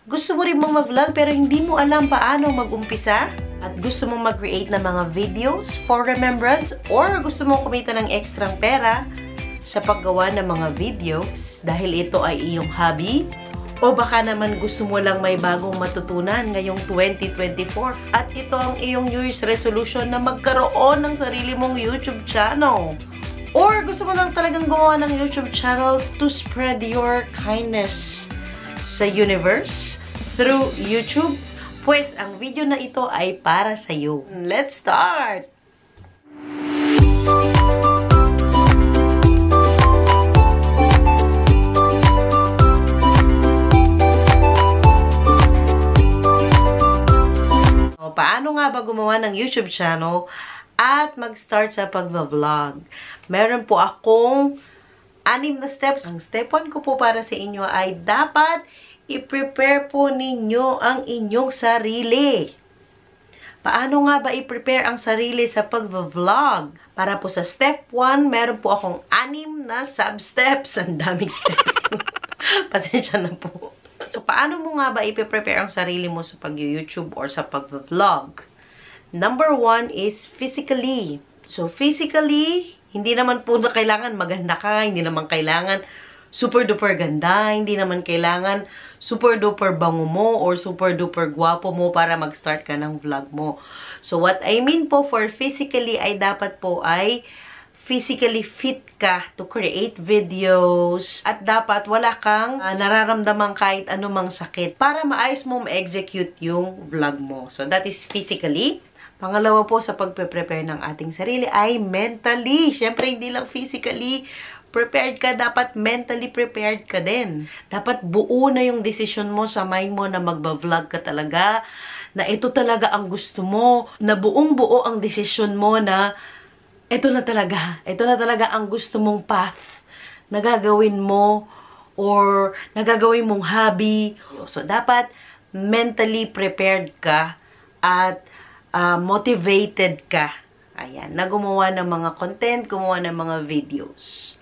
Gusto mo rin mong mag-vlog pero hindi mo alam paano mag-umpisa? At gusto mong mag-create ng mga videos for remembrance? Or gusto mong kumita ng ekstrang pera sa paggawa ng mga videos dahil ito ay iyong hobby? O baka naman gusto mo lang may bagong matutunan ngayong 2024 at ito ang iyong New Year's resolution na magkaroon ng sarili mong YouTube channel? Or gusto mo lang talagang gumawa ng YouTube channel to spread your kindness sa universe through YouTube? Pues, ang video na ito ay para sa iyo. Let's start! Paano nga ba gumawa ng YouTube channel at mag-start sa pag-vlog? Meron po akong 6 na steps. Ang step 1 ko po para sa inyo ay dapat i-prepare po ninyo ang inyong sarili. Paano nga ba i-prepare ang sarili sa pag-vlog? Para po sa step 1, meron po akong 6 na sub-steps. Ang daming steps. Pasensya na po. So, paano mo nga ba i-prepare ang sarili mo sa pag-YouTube or sa pag-vlog? Number 1 is physically. So, physically, hindi naman po na kailangan maganda ka, hindi naman kailangan super-duper ganda, hindi naman kailangan super-duper bango mo or super-duper gwapo mo para mag-start ka ng vlog mo. So, what I mean po for physically ay dapat po ay physically fit ka to create videos at dapat wala kang nararamdaman kahit anumang sakit para maayos mo ma-execute yung vlog mo. So, that is physically. Pangalawa po sa pagpe-prepare ng ating sarili ay mentally. Siyempre, hindi lang physically prepared ka, dapat mentally prepared ka din. Dapat buo na yung decision mo sa mind mo na magba-vlog ka talaga, na ito talaga ang gusto mo, na buong-buo ang decision mo na ito na talaga ang gusto mong path na gagawin mo or nagagawin mong hobby. So, dapat mentally prepared ka at motivated ka. Ayan, na gumawa ng mga content, gumawa ng mga videos.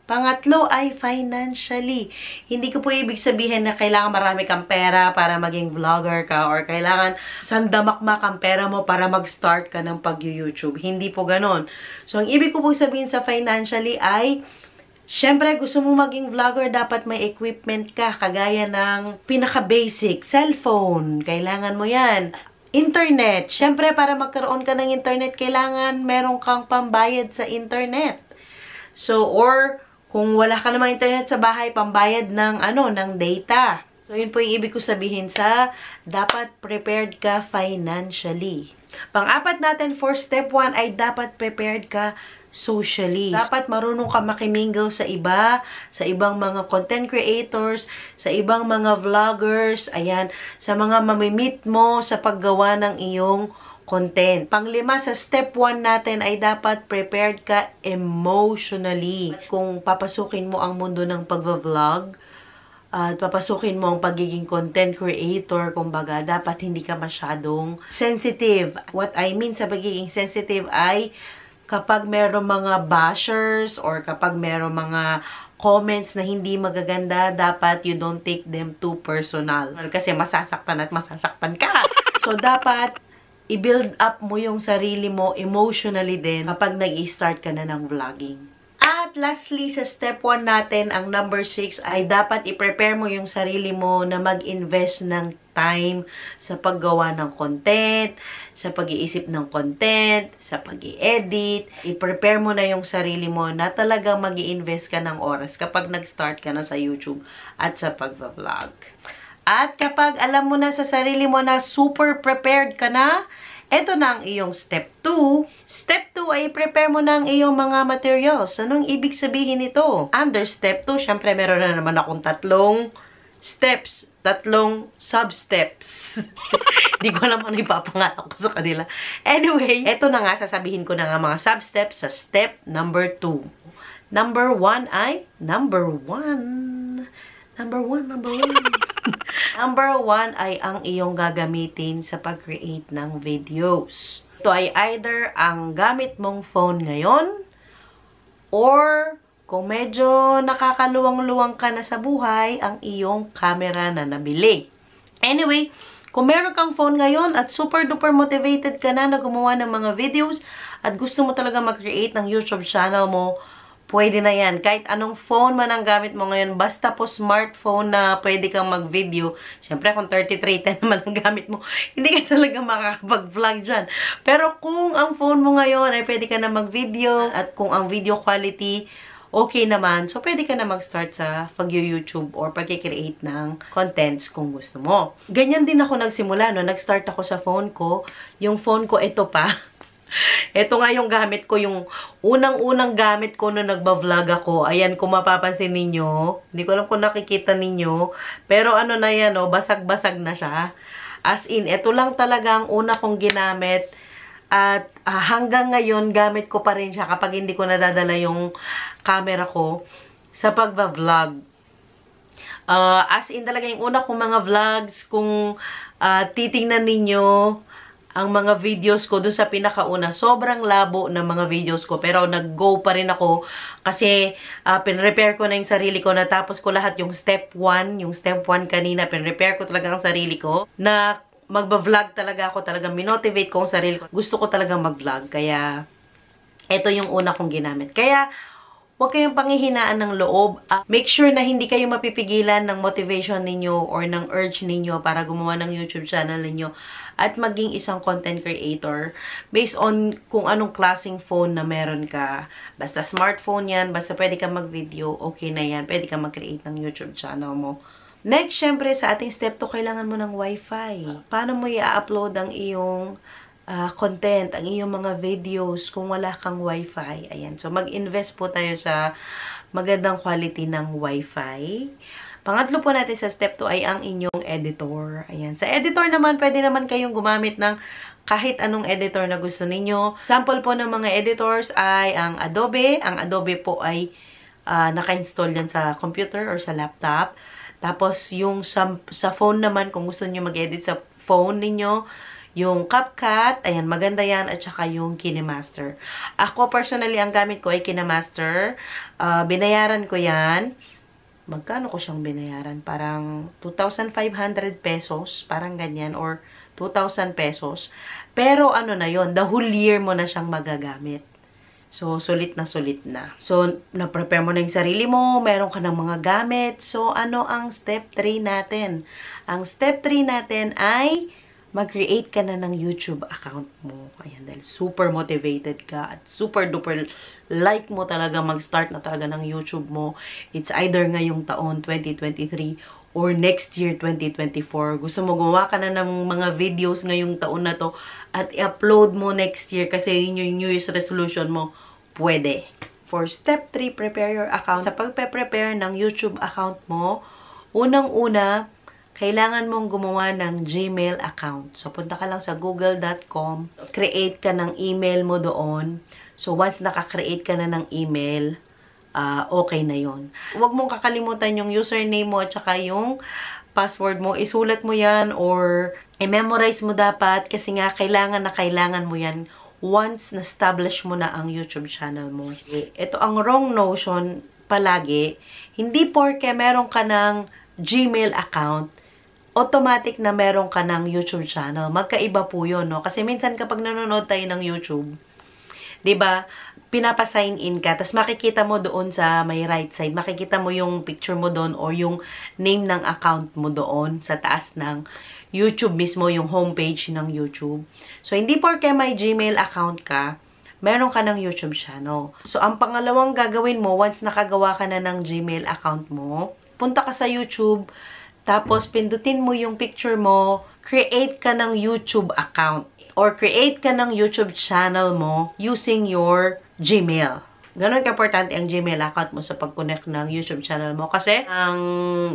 Pangatlo ay financially. Hindi ko po ibig sabihin na kailangan marami kang pera para maging vlogger ka or kailangan sandamakmak ang pera mo para mag-start ka ng pag-YouTube. Hindi po ganon. So, ang ibig ko po sabihin sa financially ay syempre, gusto mo maging vlogger, dapat may equipment ka. Kagaya ng pinaka-basic, cellphone. Kailangan mo yan. Internet. Syempre, para magkaroon ka ng internet, kailangan meron kang pambayad sa internet. So, or kung wala ka namang internet sa bahay, pambayad ng ng data. So, yun po yung ibig ko sabihin sa dapat prepared ka financially. Pang-apat natin for step 1 ay dapat prepared ka socially. Dapat marunong ka makimingle sa iba, sa ibang mga content creators, sa ibang mga vloggers, ayan, sa mga mamimit mo sa paggawa ng iyong content. Pang-5 sa step 1 natin ay dapat prepared ka emotionally. Kung papasukin mo ang mundo ng pag-vlog, at papasukin mo ang pagiging content creator, kumbaga, dapat hindi ka masyadong sensitive. What I mean sa pagiging sensitive ay kapag meron mga bashers or kapag meron mga comments na hindi magaganda, dapat you don't take them too personal. Kasi masasaktan at masasaktan ka. So, dapat i-build up mo yung sarili mo emotionally din kapag nag-i-start ka na ng vlogging. At lastly, sa step 1 natin, ang number 6 ay dapat i-prepare mo yung sarili mo na mag-invest ng time sa paggawa ng content, sa pag-iisip ng content, sa pag-i-edit. I-prepare mo na yung sarili mo na talagang mag-i-invest ka ng oras kapag nag-start ka na sa YouTube at sa pag-vlog. At kapag alam mo na sa sarili mo na super prepared ka na, ito na ang iyong step 2. Step 2 ay prepare mo na ang iyong mga materials. Anong ibig sabihin nito? Under step 2, syempre meron na naman akong 3 steps, 3 sub-steps. Hindi ko alam ano ipapangalan ko sa kanila. Anyway, ito na nga, sasabihin ko na nga mga sub-steps sa step number 2. Number 1 ay, number 1 Number 1 ay ang iyong gagamitin sa pag-create ng videos. Ito ay either ang gamit mong phone ngayon or kung medyo nakakaluwang-luwang ka na sa buhay, ang iyong camera na nabili. Anyway, kung meron kang phone ngayon at super duper motivated ka na gumawa ng mga videos at gusto mo talaga mag-create ng YouTube channel mo, pwede na yan. Kahit anong phone man ang gamit mo ngayon, basta po smartphone na pwede kang mag-video. Siyempre, kung 3310 naman ang gamit mo, hindi ka talaga makakapag-vlog dyan. Pero kung ang phone mo ngayon ay pwede ka na mag-video at kung ang video quality okay naman, so pwede ka na mag-start sa pag-YouTube or pag-create ng contents kung gusto mo. Ganyan din ako nagsimula, no? Nag-start ako sa phone ko. Yung phone ko, ito pa. Ito nga yung gamit ko, yung unang-unang gamit ko nung nagba-vlog ako. Ayan, kung mapapansin ninyo. Hindi ko alam kung nakikita ninyo. Pero ano na yan, no? Basag-basag na siya. As in, ito lang talaga ang una kong ginamit. At hanggang ngayon, gamit ko pa rin siya kapag hindi ko nadadala yung camera ko sa pagba-vlog. As in talaga yung una kong mga vlogs, kung titingnan ninyo ang mga videos ko dun sa pinakauna, sobrang labo ng mga videos ko. Pero nag-go pa rin ako kasi pinrepair ko na yung sarili ko. Natapos ko lahat yung step 1. Yung step 1 kanina, pinrepair ko talaga ang sarili ko na magba-vlog talaga ako, talagang minotivate ko ang sarili ko. Gusto ko talagang mag-vlog, kaya ito yung una kong ginamit. Kaya, huwag kayong panghihinaan ng loob. Make sure na hindi kayo mapipigilan ng motivation ninyo or ng urge ninyo para gumawa ng YouTube channel ninyo at maging isang content creator based on kung anong klaseng phone na meron ka. Basta smartphone yan, basta pwede ka mag-video, okay na yan. Pwede ka mag-create ng YouTube channel mo. Next, syempre, sa ating step 2, kailangan mo ng Wi-Fi. Paano mo i-upload ang iyong content, ang iyong mga videos kung wala kang Wi-Fi? Ayan. So, mag-invest po tayo sa magandang quality ng Wi-Fi. Pangatlo po natin sa step 2 ay ang inyong editor. Ayan. Sa editor naman, pwede naman kayong gumamit ng kahit anong editor na gusto ninyo. Sample po ng mga editors ay ang Adobe. Ang Adobe po ay naka-install yan sa computer or sa laptop. Tapos, yung sa phone naman, kung gusto niyo mag-edit sa phone ninyo, yung CapCut, ayan, maganda yan, at saka yung KineMaster. Ako, personally, ang gamit ko ay KineMaster. Binayaran ko yan. Magkano ko siyang binayaran? Parang 2,500 pesos, parang ganyan, or 2,000 pesos. Pero, ano na yon, the whole year mo na siyang magagamit. So, sulit na sulit na. So, na-prepare mo na yung sarili mo, meron ka ng mga gamit. So, ano ang step 3 natin? Ang step 3 natin ay mag-create ka na ng YouTube account mo. Ayan, dahil super motivated ka at super duper like mo talaga mag-start na talaga ng YouTube mo. It's either ngayong taon, 2023, or next year, 2024. Gusto mo gumawa ka na ng mga videos ngayong taon na to at i-upload mo next year kasi yun yung New Year's resolution mo, pwede. For step 3, prepare your account. Sa pagpe-prepare ng YouTube account mo, unang-una, kailangan mong gumawa ng Gmail account. So, punta ka lang sa google.com, create ka ng email mo doon. So, once nakakreate ka na ng email, okay na yon. Huwag mong kakalimutan yung username mo at saka yung password mo. Isulat mo yan or i-memorize mo dapat kasi nga kailangan na kailangan mo yan once na-establish mo na ang YouTube channel mo. Ito ang wrong notion palagi. Hindi porke meron ka ng Gmail account, automatic na meron ka ng YouTube channel. Magkaiba po yun, no? Kasi minsan kapag nanonood tayo ng YouTube, 'di ba? Pinapa-sign in ka, tapos makikita mo doon sa may right side, makikita mo yung picture mo doon or yung name ng account mo doon sa taas ng YouTube mismo, yung homepage ng YouTube. So, hindi porke may Gmail account ka, meron ka ng YouTube channel. So, ang pangalawang gagawin mo, once nakagawa ka na ng Gmail account mo, punta ka sa YouTube, tapos pindutin mo yung picture mo, create ka ng YouTube account or create ka ng YouTube channel mo using your Gmail. Ganon ka-importante ang Gmail account mo sa pag-connect ng YouTube channel mo kasi ang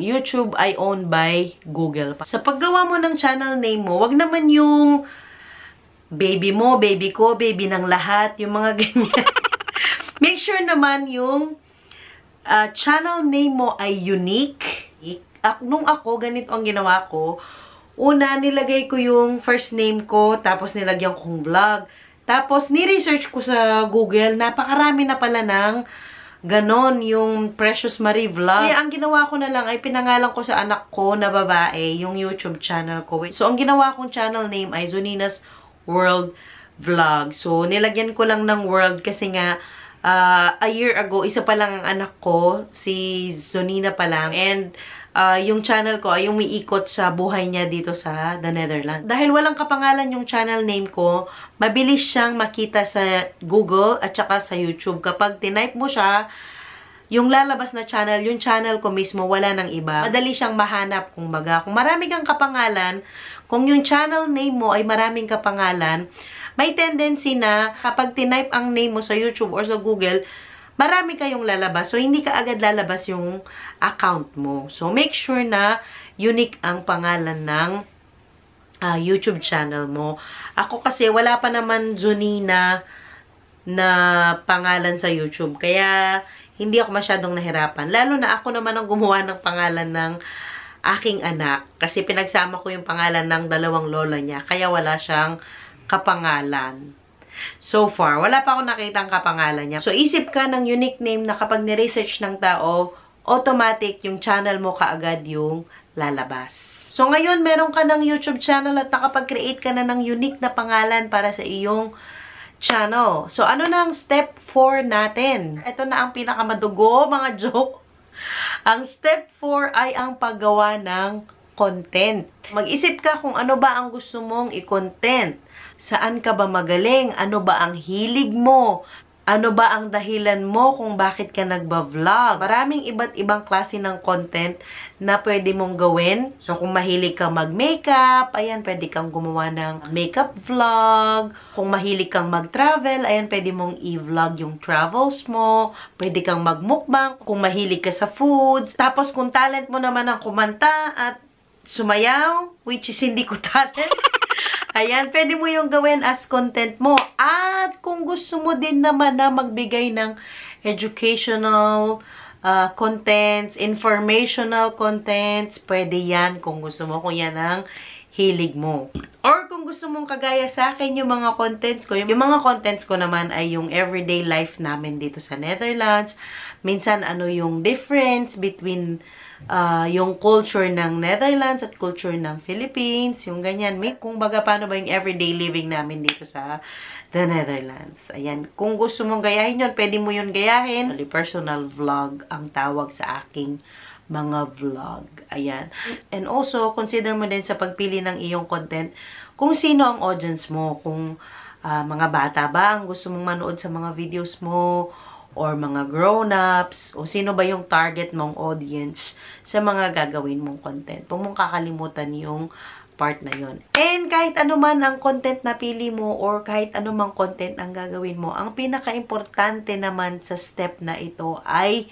YouTube ay owned by Google. Sa paggawa mo ng channel name mo, wag naman yung baby mo, baby ko, baby ng lahat, yung mga ganyan. Make sure naman yung channel name mo ay unique. Nung ako, ganito ang ginawa ko. Una, nilagay ko yung first name ko, tapos nilagyan kong vlog. Tapos, ni-research ko sa Google, napakarami na pala ng ganon yung Precious Marie Vlog. Kaya ang ginawa ko na lang ay pinangalan ko sa anak ko na babae yung YouTube channel ko. So, ang ginawa kong channel name ay Zonina's World Vlog. So, nilagyan ko lang ng world kasi nga a year ago, isa pa lang ang anak ko, si Zonina pa lang. And yung channel ko ay umiikot sa buhay niya dito sa The Netherlands. Dahil walang kapangalan yung channel name ko, mabilis siyang makita sa Google at saka sa YouTube. Kapag tinype mo siya, yung lalabas na channel, yung channel ko mismo, wala nang iba. Madali siyang mahanap, kumbaga. Kung marami kang kapangalan, kung yung channel name mo ay maraming kapangalan, may tendency na kapag tinype ang name mo sa YouTube or sa Google, marami kayong lalabas. So, hindi ka agad lalabas yung account mo. So, make sure na unique ang pangalan ng YouTube channel mo. Ako kasi, wala pa naman Zonina na pangalan sa YouTube. Kaya, hindi ako masyadong nahirapan. Lalo na ako naman ang gumawa ng pangalan ng aking anak. Kasi pinagsama ko yung pangalan ng dalawang lola niya. Kaya wala siyang kapangalan. So far, wala pa ako nakitang kapangalan niya. So, isip ka ng unique name na kapag ni-research ng tao, automatic yung channel mo kaagad yung lalabas. So, ngayon, meron ka ng YouTube channel at nakapag-create ka na ng unique na pangalan para sa iyong channel. So, ano na ang step 4 natin? Ito na ang pinakamadugo, mga joke. Ang step 4 ay ang paggawa ng content. Mag-isip ka kung ano ba ang gusto mong i-content. Saan ka ba magaling? Ano ba ang hilig mo? Ano ba ang dahilan mo kung bakit ka nagba-vlog? Maraming iba't ibang klase ng content na pwede mong gawin. So, kung mahilig ka mag-makeup, ayan, pwede kang gumawa ng makeup vlog. Kung mahilig kang mag-travel, ayan, pwede mong i-vlog yung travels mo. Pwede kang mag-mukbang. Kung mahilig ka sa foods. Tapos, kung talent mo naman ang kumanta at sumayaw, which is hindi ko talent, ayan, pwede mo yung gawin as content mo. At kung gusto mo din naman na magbigay ng educational contents, informational contents, pwede yan kung gusto mo, kung yan ang hilig mo. Or kung gusto mong kagaya sa akin yung mga contents ko, yung mga contents ko naman ay yung everyday life namin dito sa Netherlands. Minsan, ano yung difference between yung culture ng Netherlands at culture ng Philippines, yung ganyan. Kung baga, paano ba yung everyday living namin dito sa the Netherlands. Ayan. Kung gusto mong gayahin yun, pwede mo yun gayahin. Personal vlog ang tawag sa aking mga vlog. Ayan. And also, consider mo din sa pagpili ng iyong content kung sino ang audience mo. Kung mga bata ba ang gusto mong manood sa mga videos mo, or mga grown-ups, o sino ba yung target mong audience sa mga gagawin mong content. Huwag mong kakalimutan yung part na yun. And kahit ano man ang content na pili mo, or kahit ano mang content ang gagawin mo, ang pinaka-importante naman sa step na ito ay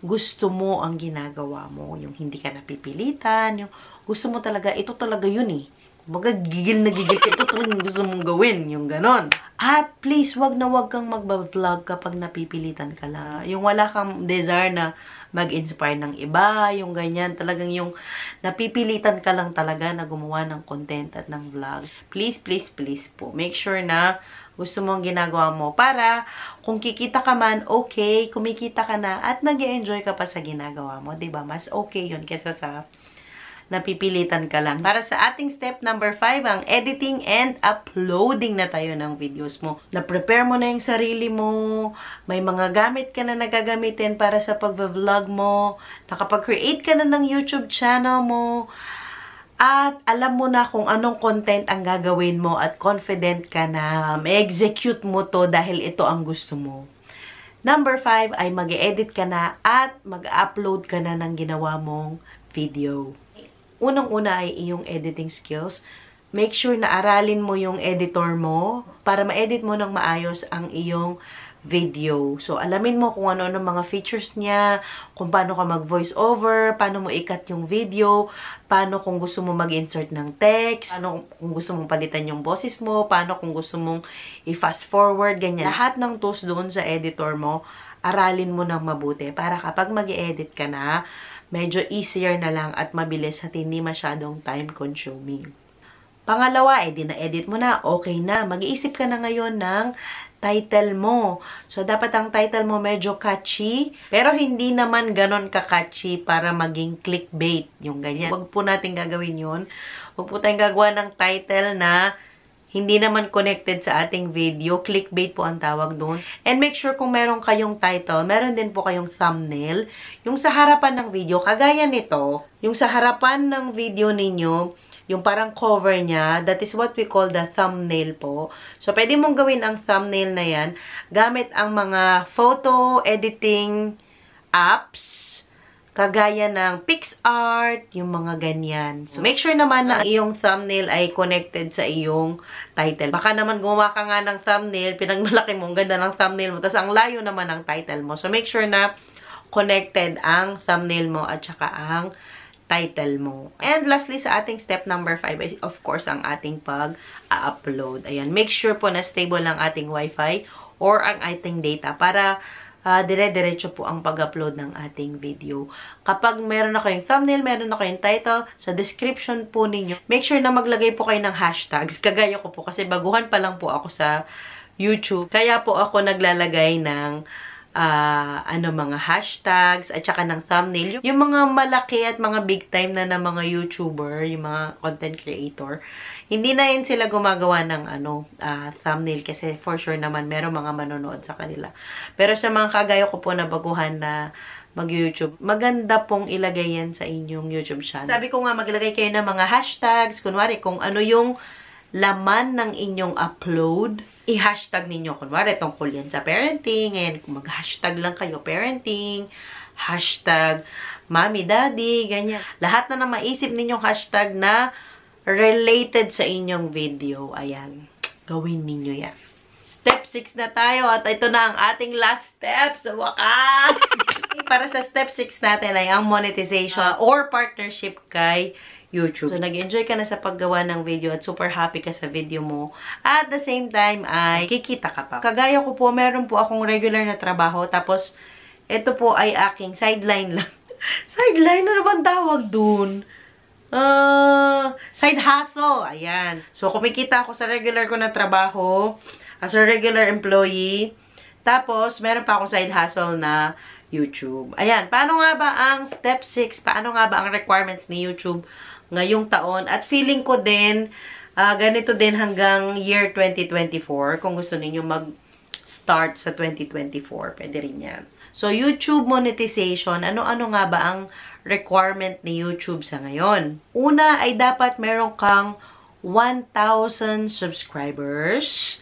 gusto mo ang ginagawa mo. Yung hindi ka napipilitan, yung gusto mo talaga, ito talaga yun eh. Baga, gigil na gigil ka. Ito talagang gusto mong gawin. Yung ganon. At please, wag na wag kang magba-vlog kapag napipilitan ka lang. Yung wala kang desire na mag-inspire ng iba. Yung ganyan. Talagang yung napipilitan ka lang talaga na gumawa ng content at ng vlog. Please, please, please po. Make sure na gusto mong ginagawa mo. Para kung kikita ka man, okay. Kumikita ka na at nag-enjoy ka pa sa ginagawa mo. Diba? Mas okay yun kesa sa napipilitan ka lang. Para sa ating step number 5, ang editing and uploading na tayo ng videos mo. Na-prepare mo na yung sarili mo, may mga gamit ka na nagagamitin para sa pag-vlog mo, nakapag-create ka na ng YouTube channel mo, at alam mo na kung anong content ang gagawin mo at confident ka na ma-execute mo to dahil ito ang gusto mo. Number 5 ay mag-edit ka na at mag-upload ka na ng ginawa mong video. Unang-una ay iyong editing skills. Make sure na aralin mo yung editor mo para ma-edit mo ng maayos ang iyong video. So, alamin mo kung ano ang mga features niya, kung paano ka mag-voice over, paano mo i-cut yung video, paano kung gusto mo mag-insert ng text, paano kung gusto mong palitan yung boses mo, paano kung gusto mong i-fast forward, ganyan. Lahat ng tools doon sa editor mo, aralin mo ng mabuti para kapag mag-edit ka na, medyo easier na lang at mabilis at hindi masyadong time-consuming. Pangalawa, na-edit mo na, okay na. Mag-iisip ka na ngayon ng title mo. So, dapat ang title mo medyo catchy, pero hindi naman ganon ka-catchy para maging clickbait, yung ganyan. Huwag po natin gagawin yun. Huwag po tayong gagawa ng title na hindi naman connected sa ating video. Clickbait po ang tawag doon. And make sure kung meron kayong title, meron din po kayong thumbnail. Yung sa harapan ng video, kagaya nito, yung sa harapan ng video ninyo, yung parang cover niya, that is what we call the thumbnail po. So, pwede mong gawin ang thumbnail na yan gamit ang mga photo editing apps, kagaya ng PixArt, yung mga ganyan. So, make sure naman na iyong thumbnail ay connected sa iyong title. Baka naman gumawa ka nga ng thumbnail, pinagmalaki mo, ang ganda ng thumbnail mo, tapos ang layo naman ng title mo. So, make sure na connected ang thumbnail mo at saka ang title mo. And lastly, sa ating step number 5 ay of course ang ating pag-upload. Ayan, make sure po na stable ang ating wifi or ang ating data para dire-diretso po ang pag-upload ng ating video. Kapag meron na kayong thumbnail, meron na kayong title, sa description po ninyo, make sure na maglagay po kayo ng hashtags. Kagaya ko po kasi baguhan pa lang po ako sa YouTube. Kaya po ako naglalagay ng mga hashtags at saka ng thumbnail. Yung mga malaki at mga big time na mga YouTuber, yung mga content creator, hindi na yun sila gumagawa ng thumbnail kasi for sure naman meron mga manonood sa kanila. Pero sa mga kagaya ko po na baguhan na mag-YouTube, maganda pong ilagay yan sa inyong YouTube channel. Sabi ko nga, maglagay kayo ng mga hashtags, kunwari kung ano yung laman ng inyong upload, i-hashtag ninyo. Kunwari, tungkol yan sa parenting. Ngayon, kung mag-hashtag lang kayo, parenting, hashtag, mommy, daddy, ganyan. Lahat na maisip ninyong hashtag na related sa inyong video. Ayan. Gawin ninyo yan. Step 6 na tayo at ito na ang ating last step sa wakas. Para sa step 6 natin ay ang monetization or partnership kay YouTube. So, nag-enjoy ka na sa paggawa ng video at super happy ka sa video mo. At the same time, ay kikita ka pa. Kagaya ko po, meron po akong regular na trabaho. Tapos, ito po ay aking sideline lang. Sideline? Ano bang tawag dun? Side hustle. Ayan. So, kumikita ako sa regular ko na trabaho as a regular employee. Tapos, meron pa akong side hustle na YouTube. Ayan. Paano nga ba ang step 6? Paano nga ba ang requirements ni YouTube ngayong taon? At feeling ko din, ganito din hanggang year 2024. Kung gusto niyo mag-start sa 2024, pwede rin yan. So, YouTube monetization, ano-ano nga ba ang requirement ni YouTube sa ngayon? Una ay dapat meron kang 1,000 subscribers.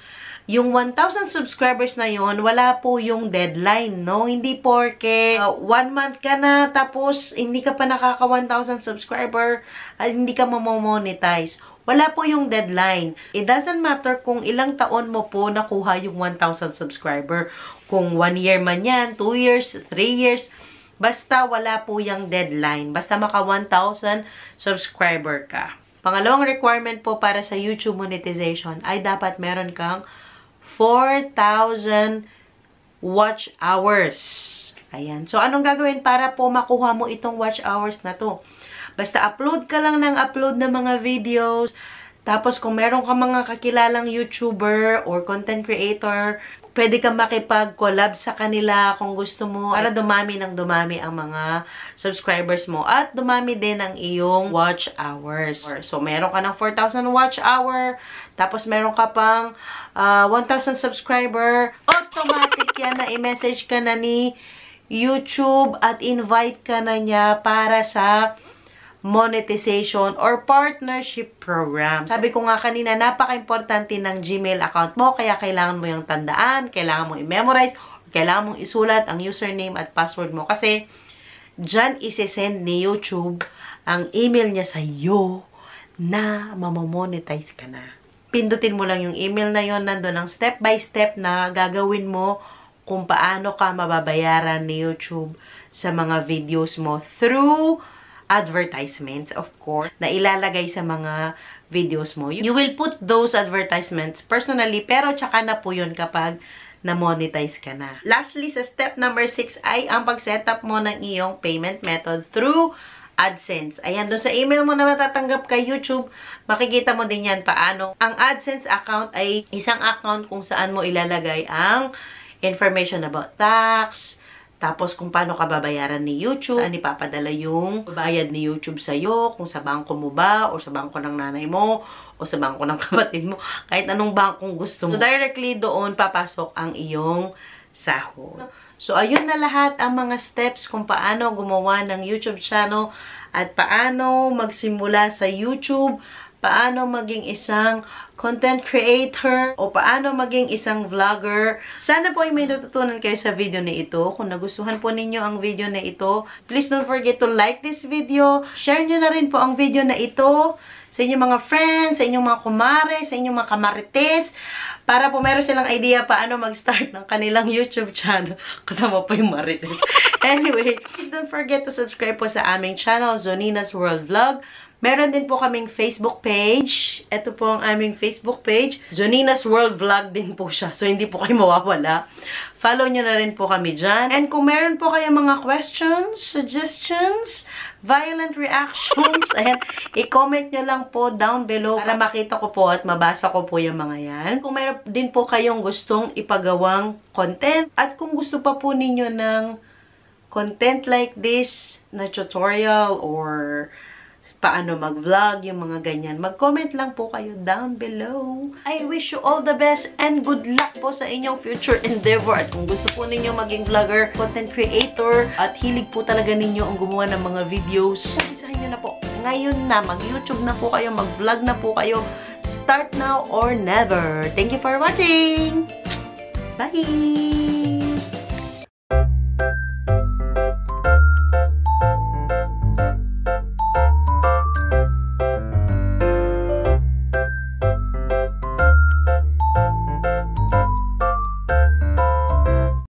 Yung 1,000 subscribers na yon, wala po yung deadline, no? Hindi porke 1 month ka na, tapos hindi ka pa nakaka 1,000 subscriber, hindi ka mamonetize. Wala po yung deadline. It doesn't matter kung ilang taon mo po nakuha yung 1,000 subscriber. Kung 1 year man yan, 2 years, 3 years, basta wala po yung deadline. Basta maka 1,000 subscriber ka. Pangalawang requirement po para sa YouTube monetization ay dapat meron kang 4,000 watch hours. Ayan. So, anong gagawin para po makuha mo itong watch hours na to? Basta upload ka lang ng upload ng mga videos. Tapos, kung meron ka mga kakilalang YouTuber or content creator, pwede ka makipag-collab sa kanila kung gusto mo para dumami ng dumami ang mga subscribers mo at dumami din ang iyong watch hours. So, meron ka ng 4,000 watch hour, tapos meron ka pang 1,000 subscriber, automatic yan na i-message ka na ni YouTube at invite ka na niya para sa monetization or partnership program. Sabi ko nga kanina, napaka-importante ng Gmail account mo, kaya kailangan mo yung tandaan, kailangan mo i-memorize, kailangan mong isulat ang username at password mo kasi dyan isi-send ni YouTube ang email niya sa iyo na mamamonetize ka na. Pindutin mo lang yung email na yon, nandun ang step by step na gagawin mo kung paano ka mababayaran ni YouTube sa mga videos mo through advertisements, of course, na ilalagay sa mga videos mo. You will put those advertisements personally, pero tsaka na po yun kapag na-monetize ka na. Lastly, sa step number 6 ay ang pag-setup mo ng iyong payment method through AdSense. Ayan, doon sa email mo na matatanggap kay YouTube, makikita mo din yan paano. Ang AdSense account ay isang account kung saan mo ilalagay ang information about tax, tapos kung paano ka babayaran ni YouTube, saan ipapadala yung bayad ni YouTube sa'yo, kung sa bangko mo ba, o sa bangko ng nanay mo, o sa bangko ng kapatid mo, kahit anong bangkong gusto mo. So, directly doon papasok ang iyong sahod. So, ayun na lahat ang mga steps kung paano gumawa ng YouTube channel at paano magsimula sa YouTube, paano maging isang content creator, o paano maging isang vlogger. Sana po ay may natutunan kayo sa video na ito. Kung nagustuhan po ninyo ang video na ito, please don't forget to like this video. Share nyo na rin po ang video na ito sa inyong mga friends, sa inyong mga kumare, sa inyong mga kamarites, para po meron silang idea paano mag-start ng kanilang YouTube channel. Kasama po yung marites. Anyway, please don't forget to subscribe po sa aming channel, Zonina's World Vlog. Meron din po kaming Facebook page. Ito po ang aming Facebook page. Zonina's World Vlog din po siya. So, hindi po kayo mawawala. Follow nyo na rin po kami dyan. And kung meron po kayo mga questions, suggestions, violent reactions, ayan, i-comment nyo lang po down below para makita ko po at mabasa ko po yung mga yan. Kung meron din po kayong gustong ipagawang content at kung gusto pa po ninyo ng content like this na tutorial or paano mag-vlog, yung mga ganyan, mag-comment lang po kayo down below. I wish you all the best and good luck po sa inyong future endeavor. At kung gusto po ninyo maging vlogger, content creator, at hilig po talaga ninyo ang gumawa ng mga videos, isahin nyo na po. Ngayon na, mag-YouTube na po kayo, mag-vlog na po kayo. Start now or never. Thank you for watching! Bye!